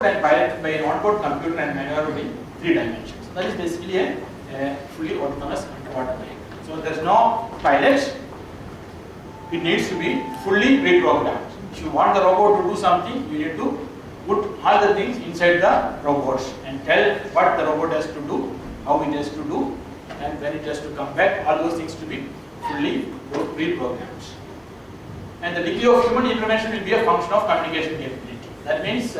and piloted by an onboard computer and maneuvered in 3 dimensions. So that is basically a fully autonomous underwater vehicle. So there is no pilot. It needs to be fully reprogrammed. If you want the robot to do something, you need to put all the things inside the robot and tell what the robot has to do, how it has to do, and when it has to come back. All those things to be fully reprogrammed. And the degree of human intervention will be a function of communication capability. That means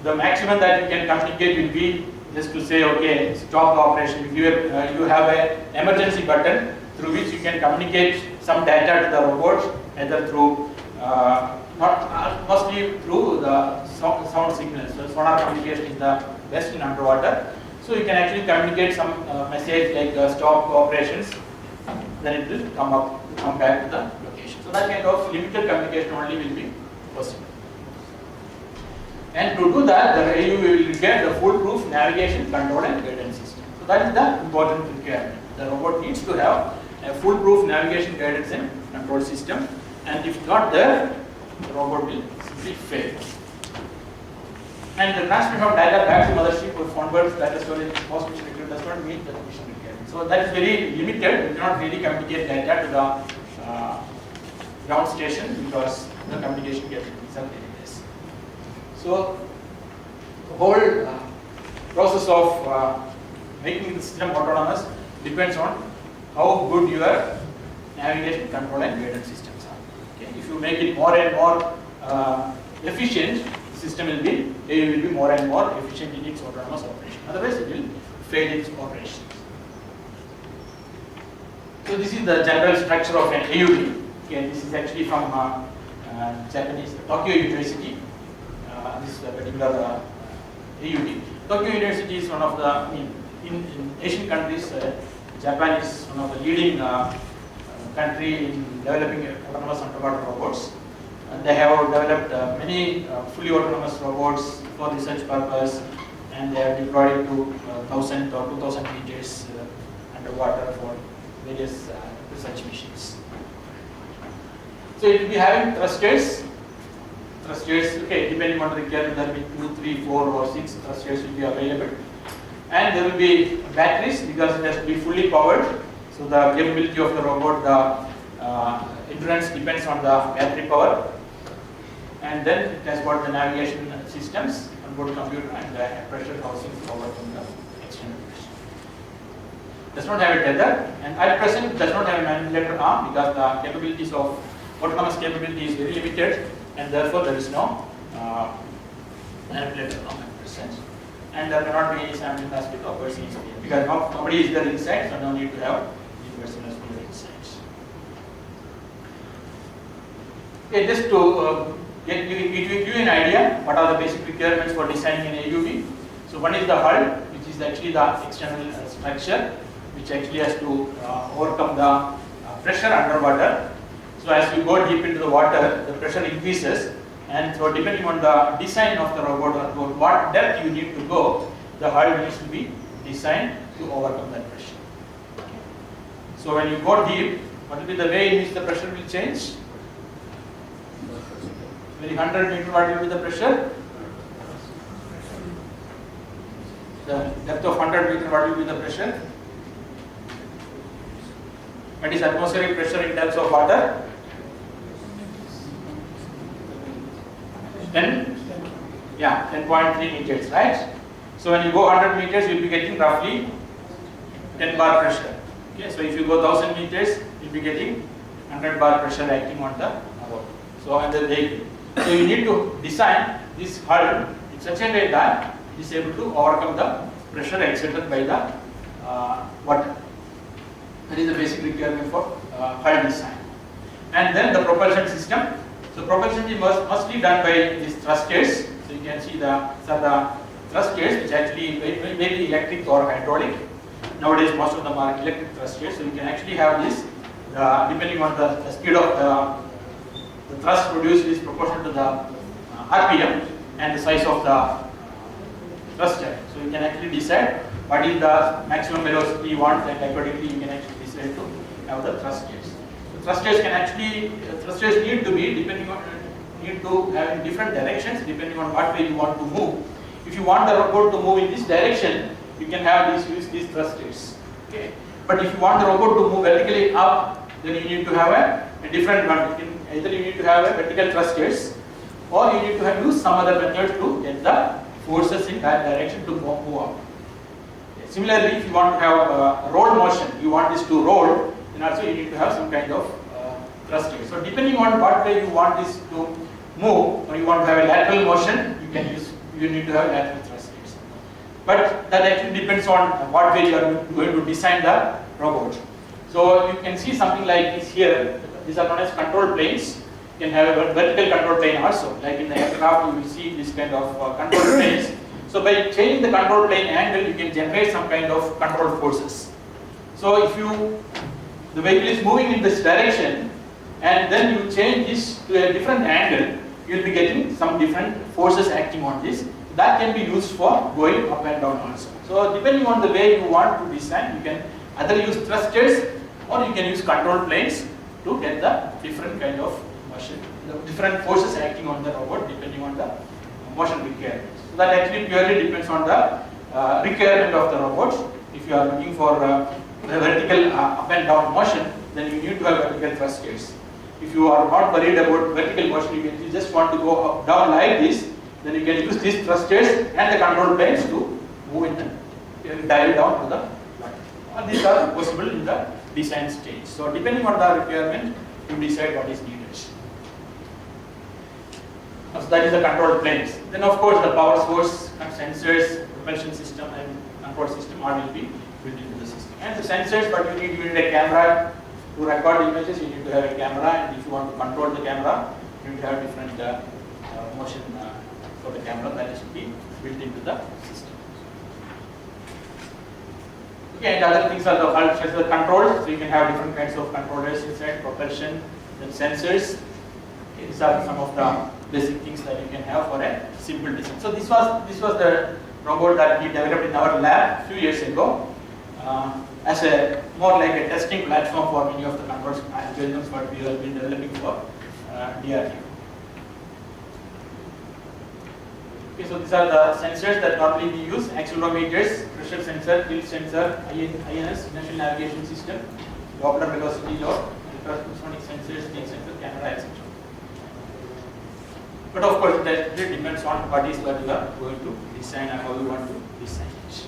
the maximum that you can communicate will be just to say, okay, stop the operation. If you have an emergency button through which you can communicate some data to the robot, either through mostly through the sound signals. So sonar communication is the best in underwater. So you can actually communicate some message like stop operations, then it will come back to the location. So that kind of limited communication only will be possible. And to do that, the AUV will get the foolproof navigation, control and guidance system. So that is the important requirement. The robot needs to have a foolproof navigation, guidance and control system. And if not there, the robot will simply fail. And the transmission of data back to mothership or onwards data storage post mission requirement does not meet the mission requirement. So that is very limited. We cannot really communicate data to the ground station because the communication capabilities are very less. So the whole process of making the system autonomous depends on how good your navigation, control and guidance systems are. Okay? If you make it more and more efficient, the system will be more and more efficient in its autonomous operation. Otherwise, it will fail its operations. So this is the general structure of an AUV. Okay, this is actually from Japanese Tokyo University. This particular AUV. Tokyo University is one of the in Asian countries. Japan is one of the leading country in developing autonomous underwater robots. And they have developed many fully autonomous robots for research purpose, and they have deployed to 1,000 or 2,000 meters underwater for various research missions. So it will be having thrusters. Okay, depending on the requirement, there will be 2, 3, 4 or 6 thrusters will be available. And there will be batteries because it has to be fully powered. So the capability of the robot, the endurance depends on the battery power. And then it has got the navigation systems, onboard computer and the pressure housing power from the external pressure. Does not have a tether, and at present does not have a manipulator arm because the capabilities of autonomous capability is very limited, and therefore there is no manipulator arm at present. And there cannot be any sampling task with person is there because nobody is there inside, so no need to have the person as well inside. Okay, just to give you an idea, what are the basic requirements for designing an AUV? So one is the hull, which is actually the external structure, which actually has to overcome the pressure underwater. So as you go deep into the water, the pressure increases, and so depending on the design of the robot or what depth you need to go, the hull needs to be designed to overcome that pressure. So when you go deep, what will be the way in which the pressure will change? Very 100 meter, what will be the pressure? The depth of 100 meter, what will be the pressure? What is atmospheric pressure in terms of water? 10.3 meters, right? So when you go 100 meters, you will be getting roughly 10 bar pressure. Okay, so if you go 1000 meters, you will be getting 100 bar pressure acting on the robot. So under the so you need to design this hull in such a way that it is able to overcome the pressure exerted by the water. That is the basic requirement for hull design. And then the propulsion system. So propulsion is mostly done by these thrusters. So you can see the thrusters, which actually may be electric or hydraulic. Nowadays most of them are electric thrusters. So you can actually have this depending on the speed of the thrust produced is proportional to the RPM and the size of the thruster. So you can actually decide what is the maximum velocity you want, and accordingly you can actually decide to have the thrusters. The thrusters need to be, depending on need to have in different directions depending on what way you want to move. If you want the robot to move in this direction, you can have use these thrusters. Okay. But if you want the robot to move vertically up, then you need to have a different one. Either you need to have a vertical thrusters, or you need to have use some other method to get the forces in that direction to move up. Okay. Similarly, if you want to have roll motion, you want this to roll, then also you need to have some kind of thrusters. So depending on what way you want this to move, or you want to have a lateral motion, you need to have lateral thrusters. But that actually depends on what way you are going to design the robot. So you can see something like this here. These are known as control planes. You can have a vertical control plane also. Like in the aircraft, you will see this kind of control planes. So by changing the control plane angle, you can generate some kind of control forces. So if the vehicle is moving in this direction, and then you change this to a different angle, you will be getting some different forces acting on this. That can be used for going up and down also. So depending on the way you want to design, you can either use thrusters or you can use control planes to get the different kind of motion, the different forces acting on the robot depending on the motion requirements. So that actually purely depends on the requirement of the robot. If you are looking for vertical up and down motion, then you need to have vertical thrusters. If you are not worried about vertical motion, you just want to go up, down like this, then you can use these thrusters and the control planes to move in and dial down to the line. And these are possible in the design stage. So depending on the requirement, you decide what is needed. So that is the control planes. Then of course the power source, sensors, propulsion system and control system all will be built into the system. And the sensors, but you need a camera to record images. You need to have a camera, and if you want to control the camera, you need to have different motion for the camera that is to be built into the system. Okay, and other things are the controls. So you can have different kinds of controllers inside, propulsion, then sensors. Okay, these are some of the basic things that you can have for a simple design. So this was the robot that we developed in our lab a few years ago as a more like a testing platform for many of the controls algorithms what we have been developing for DRDO. Okay, so these are the sensors that normally we use: accelerometers, pressure sensor, tilt sensor, INS, inertial navigation system, Doppler velocity load, ultrasonic sensors, snake sensor, camera, etc. But of course, that really depends on what is what you are going to design and how you want to design it.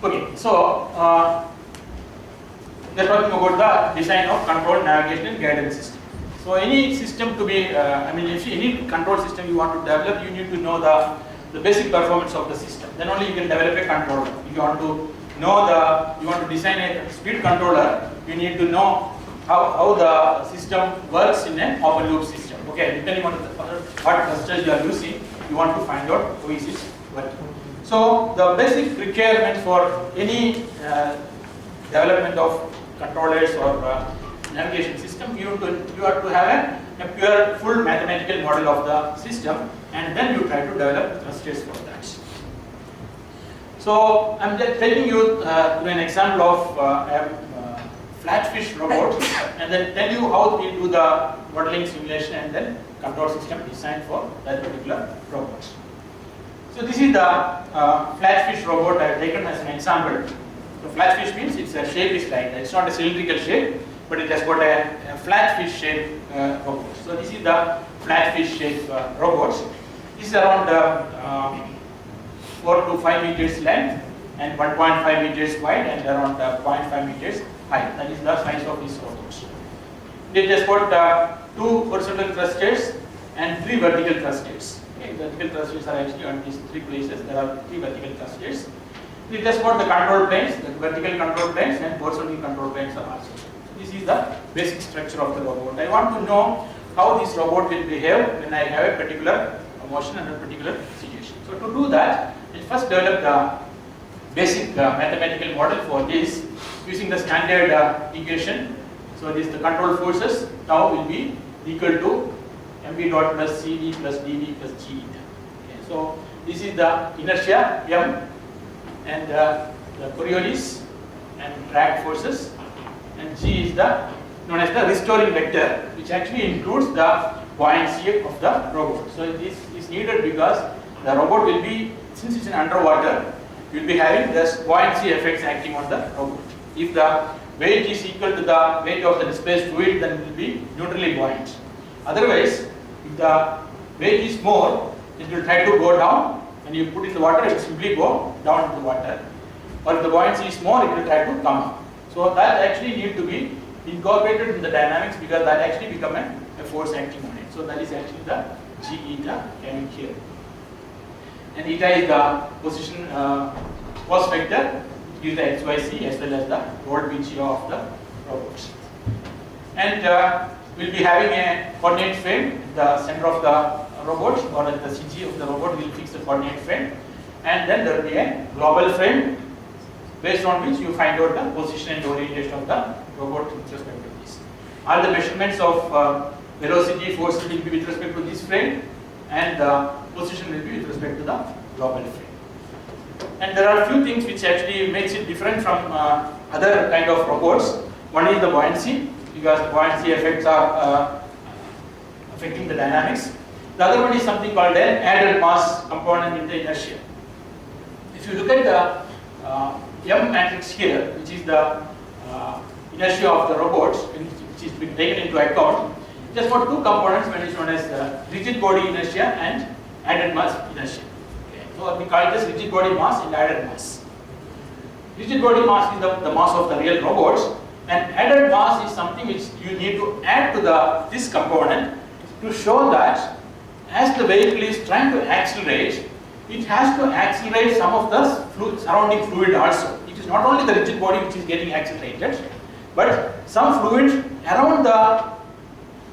Okay, so we are talking about the design of control, navigation, and guidance system. So any system to be, if any control system you want to develop, you need to know the basic performance of the system. Then only you can develop a controller. If you want to know you want to design a speed controller, you need to know how the system works in an open loop system. Okay, depending on what thrusters you are using, you want to find out how is it working. So the basic requirement for any development of controllers or navigation system, you have to have a pure full mathematical model of the system, and then you try to develop thrusters for that. So I'm just taking you to an example of a flatfish robot, and then tell you how we do the modeling simulation and then control system design for that particular robot. So this is the flatfish robot I have taken as an example. So flatfish means its shape is like that. It's not a cylindrical shape, but it has got a flatfish shape robot. So this is the flatfish shape robot. This is around 4 to 5 meters length and 1.5 meters wide and around 0.5 meters height. That is the size of this robot. It has got 2 horizontal thrusters and 3 vertical thrusters. Okay, vertical thrusters are actually on these 3 places. There are 3 vertical thrusters. It has got the control planes, the vertical control planes and horizontal control planes are also. This is the basic structure of the robot. I want to know how this robot will behave when I have a particular motion under a particular situation. So to do that, I first develop the basic mathematical model for this using the standard equation. So this the control forces tau will be equal to mv dot plus cv plus dv plus g. Okay, so this is the inertia m and the Coriolis and drag forces, and g is the known as the restoring vector, which actually includes the buoyancy of the robot. So this is needed because the robot will be, since it's in underwater, you will be having this buoyancy effects acting on the robot. If the weight is equal to the weight of the displaced fluid, then it will be neutrally buoyant. Otherwise, if the weight is more, it will try to go down. When you put in the water, it will simply go down into the water. Or if the buoyancy is more, it will try to come up. So that actually need to be incorporated in the dynamics, because that actually become a force acting on it. So that is actually the G eta coming here. And eta is the position force vector due to XYZ as well as the roll pitch of the robot. And we'll be having a coordinate frame in the center of the robot, or at the CG of the robot will fix the coordinate frame, and then there will be a global frame based on which you find out the position and orientation of the robot with respect to this. All the measurements of velocity, force will be with respect to this frame, and the position will be with respect to the global frame. And there are a few things which actually makes it different from other kind of robots. One is the buoyancy, because the buoyancy effects are affecting the dynamics. The other one is something called an added mass component in the inertia. If you look at the M matrix here, which is the inertia of the robot, which is being taken into account, just for two components, one is known as rigid body inertia and added mass inertia. Okay. So we call it as rigid body mass and added mass. Rigid body mass is the mass of the real robots, and added mass is something which you need to add to this component to show that as the vehicle is trying to accelerate, it has to accelerate some of the surrounding fluid also. It is not only the rigid body which is getting accelerated, but some fluid around the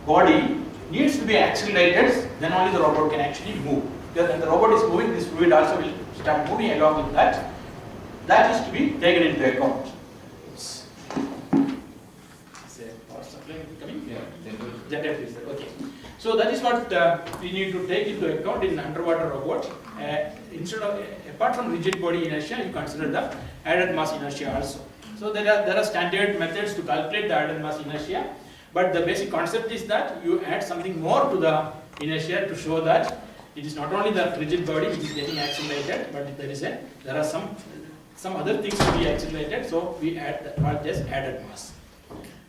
body needs to be accelerated, then only the robot can actually move. Because when the robot is moving, this fluid also will start moving along with that. That is to be taken into account. Generator, okay. So that is what we need to take into account in underwater robot. Apart from rigid body inertia, you consider the added mass inertia also. So there are standard methods to calculate the added mass inertia, but the basic concept is that you add something more to the inertia to show that it is not only the rigid body which is getting accelerated, but there are some other things to be accelerated. So we add what is added mass.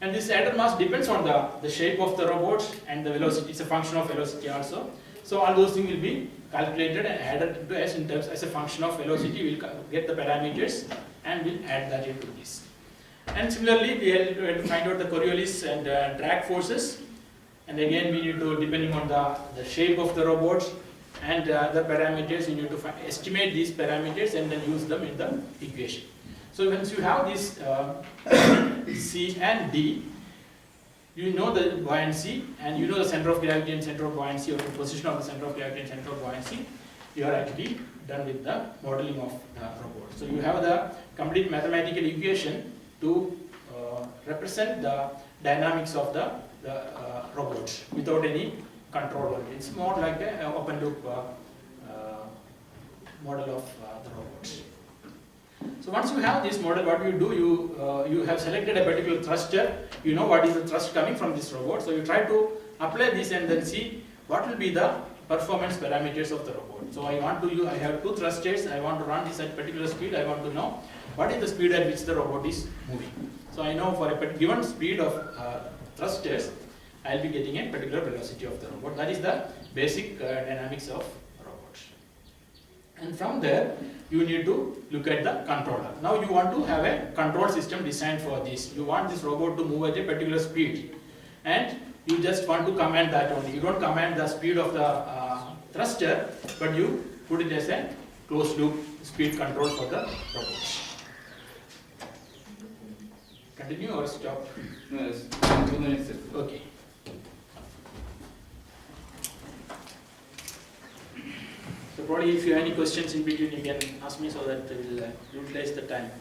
And this added mass depends on the shape of the robot and the velocity. It's a function of velocity also. So all those things will be calculated and added into as a function of velocity. We'll get the parameters and we'll add that into this. And similarly, we have to find out the Coriolis and drag forces. And again, we need to, depending on the shape of the robot and the parameters, you need to estimate these parameters and then use them in the equation. So once you have this C and D, you know the buoyancy and you know the center of gravity and center of buoyancy, or the position of the center of gravity and center of buoyancy. You are actually done with the modeling of the robot. So you have the complete mathematical equation to represent the dynamics of the robot without any control. It's more like an open loop model of the robot. So once you have this model, what you do, you have selected a particular thruster. You know what is the thrust coming from this robot. So you try to apply this and then see what will be the performance parameters of the robot. So I have two thrusters. I want to run this at particular speed. I want to know what is the speed at which the robot is moving. So I know for a given speed of thrusters, I will be getting a particular velocity of the robot. That is the basic dynamics of robot. And from there, you need to look at the controller. Now you want to have a control system designed for this. You want this robot to move at a particular speed, and you just want to command that only. You don't command the speed of the thruster, but you put it as a closed loop speed control for the robot. Continue or stop? No, it's 2 minutes. Okay. So probably if you have any questions in between, you can ask me so that we will utilize the time.